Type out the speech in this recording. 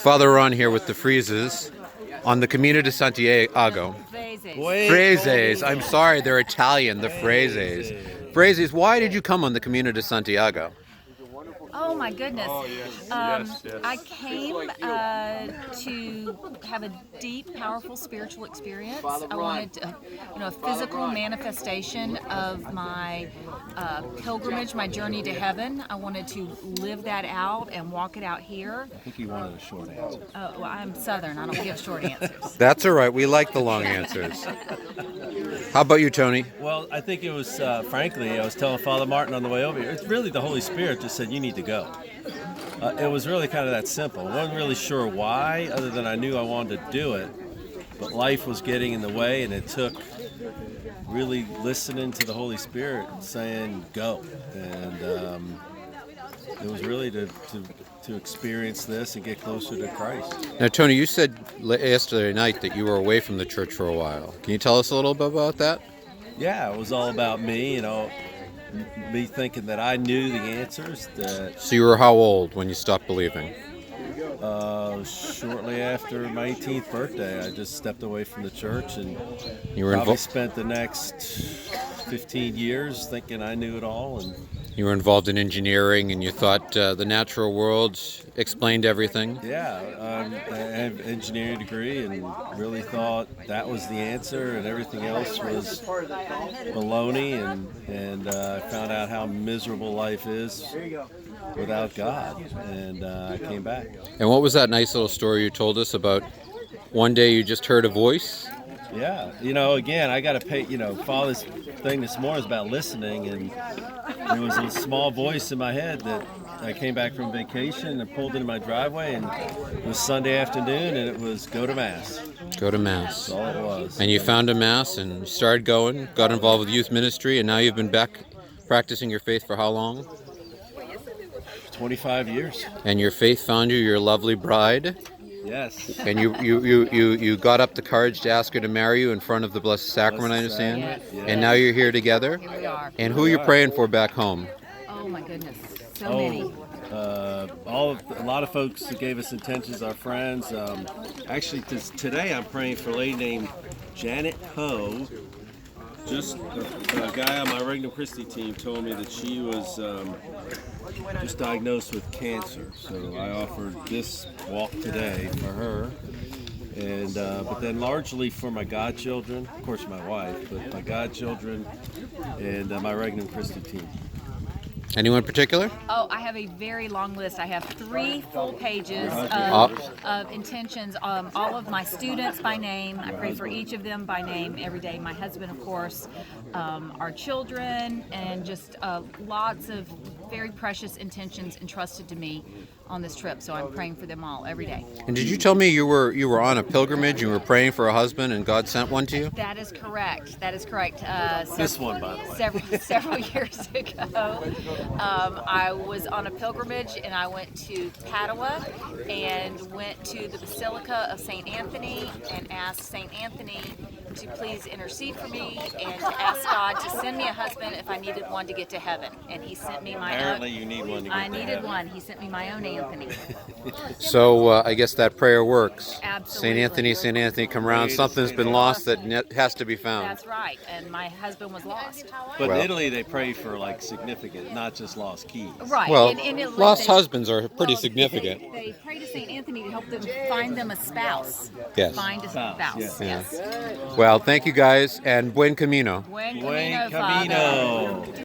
Father, we're on here with the Freses on the Camino de Santiago. Freses. I'm sorry, they're Italian, the Freses. Freses, why did you come on the Camino de Santiago? Oh my goodness. I came to have a deep, powerful spiritual experience. I wanted to, a physical manifestation of my pilgrimage, my journey to heaven. I wanted to live that out and walk it out here. I think you wanted a short answer. Well, I'm Southern. I don't give short answers. That's all right. We like the long answers. How about you, Tony? Well, I think it was, frankly, I was telling Father Martin on the way over here, it's really the Holy Spirit just said, you need to go. It was really kind of that simple. I wasn't really sure why, other than I knew I wanted to do it. But life was getting in the way, and it took really listening to the Holy Spirit saying, go. And it was really to experience this and get closer to Christ. Now, Tony, you said yesterday night that you were away from the church for a while. Can you tell us a little bit about that? Yeah, it was all about me, me thinking that I knew the answers. So you were how old when you stopped believing? Shortly after my 18th birthday, I just stepped away from the church and You were probably spent the next 15 years thinking I knew it all. And You were involved in engineering, and you thought the natural world explained everything? yeah, I have an engineering degree and really thought that was the answer, and everything else was baloney. And I found out how miserable life is without God, and I came back. And what was that nice little story you told us about one day you just heard a voice? Yeah, again, I got to pay, Father's thing this morning is about listening, and there was a small voice in my head that I came back from vacation and pulled into my driveway, and it was Sunday afternoon, and it was go to Mass. Go to Mass. That's all it was. And you found a Mass and started going, got involved with youth ministry, and now you've been back practicing your faith for how long? 25 years. And your faith found you your lovely bride, Yes. and you got up the courage to ask her to marry you in front of the Blessed Sacrament, I understand? Yes. And now you're here together? Here we are. And who are you praying for back home? Oh my goodness. So many. A lot of folks who gave us intentions, our friends. Actually, today I'm praying for a lady named Janet Ho. Just a guy on my Regnum Christi team told me that she was just diagnosed with cancer. So I offered this walk today for her. And but then largely for my godchildren, of course my wife, but my godchildren and my Regnum Christi team. Anyone in particular? Oh, I have a very long list. I have 3 full pages of intentions. All of my students by name. I pray for each of them by name every day. My husband, of course, our children, and just lots of very precious intentions entrusted to me on this trip. So I'm praying for them all every day. And did you tell me you were on a pilgrimage, you were praying for a husband, and God sent one to you? That is correct. That is correct. This one, by the way. Several years ago, I was on a pilgrimage, and I went to Padua and went to the Basilica of St. Anthony and asked St. Anthony to please intercede for me and to ask God to send me a husband if I needed one to get to heaven. And he sent me my Apparently own. you need one to get I to needed heaven. one. He sent me my own Anthony. So I guess that prayer works. Absolutely. St. Anthony, come around. Something's been lost that has to be found. That's right. And my husband was lost. But Well- in Italy, they pray for like significant, not just lost keys. Right. Well, in Italy, lost they- husbands are pretty well, significant. They pray to St. Anthony to help them find them a spouse. Yes. Find a Spouse, spouse. yeah. Yes. Well, thank you guys, and buen camino. Buen Buen Camino, Father. Camino.